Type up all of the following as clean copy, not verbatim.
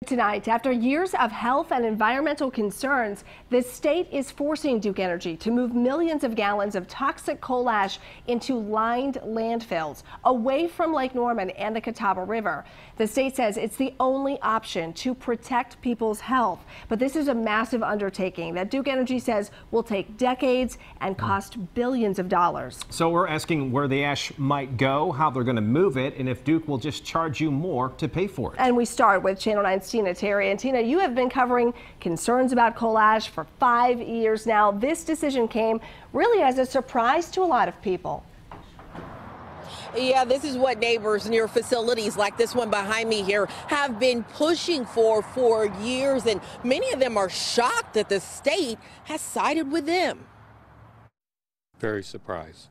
Tonight, after years of health and environmental concerns, the state is forcing Duke Energy to move millions of gallons of toxic coal ash into lined landfills away from Lake Norman and the Catawba River. The state says it's the only option to protect people's health. But this is a massive undertaking that Duke Energy says will take decades and cost billions of dollars. So we're asking where the ash might go, how they're going to move it, and if Duke will just charge you more to pay for it. And we start with Channel 9's Tina Terry. And Tina, you have been covering concerns about coal ash for 5 years now. This decision came really as a surprise to a lot of people. Yeah, this is what neighbors near facilities like this one behind me here have been pushing for years, and many of them are shocked that the state has sided with them. Very surprised.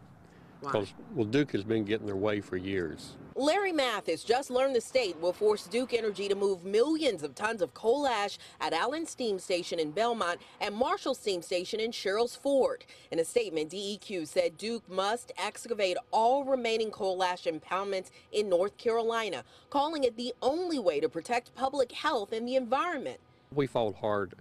Because, well, Duke has been getting their way for years. Larry Mathis just learned the state will force Duke Energy to move millions of tons of coal ash at Allen Steam Station in Belmont and Marshall Steam Station in Sherrills Ford. In a statement, DEQ said Duke must excavate all remaining coal ash impoundments in North Carolina, calling it the only way to protect public health and the environment. We fought hard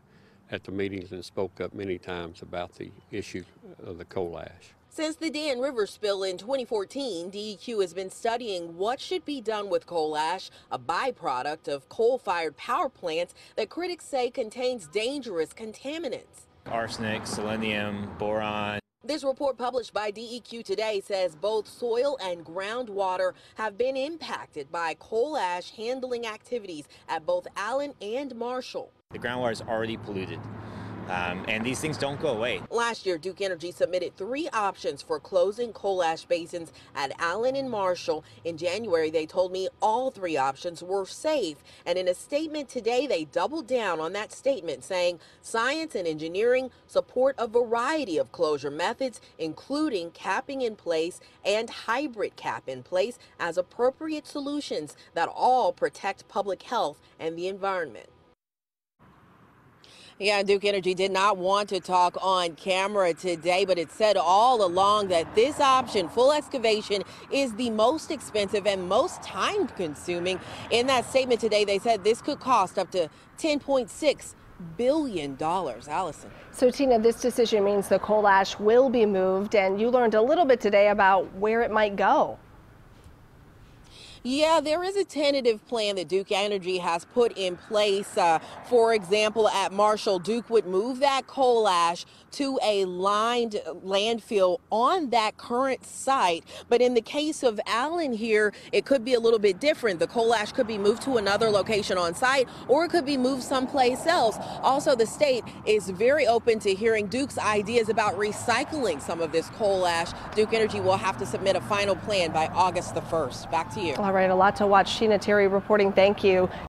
at the meetings and spoke up many times about the issue of the coal ash. Since the Dan River spill in 2014, DEQ has been studying what should be done with coal ash, a byproduct of coal-fired power plants that critics say contains dangerous contaminants. Arsenic, selenium, boron. This report published by DEQ today says both soil and groundwater have been impacted by coal ash handling activities at both Allen and Marshall. The groundwater is already polluted. And these things don't go away. Last year, Duke Energy submitted 3 options for closing coal ash basins at Allen and Marshall. In January, they told me all 3 options were safe. And in a statement today, they doubled down on that statement, saying science and engineering support a variety of closure methods, including capping in place and hybrid cap in place as appropriate solutions that all protect public health and the environment. Yeah, Duke Energy did not want to talk on camera today, but it said all along that this option, full excavation, is the most expensive and most time-consuming. In that statement today, they said this could cost up to $10.6 billion. Allison. So, Tina, this decision means the coal ash will be moved, and you learned a little bit today about where it might go. Yeah, there is a tentative plan that Duke Energy has put in place. For example, at Marshall, Duke would move that coal ash to a lined landfill on that current site. But in the case of Allen here, it could be a little bit different. The coal ash could be moved to another location on site, or it could be moved someplace else. Also, the state is very open to hearing Duke's ideas about recycling some of this coal ash. Duke Energy will have to submit a final plan by August the 1st. Back to you. All right, a lot to watch. Tina Terry reporting. Thank you.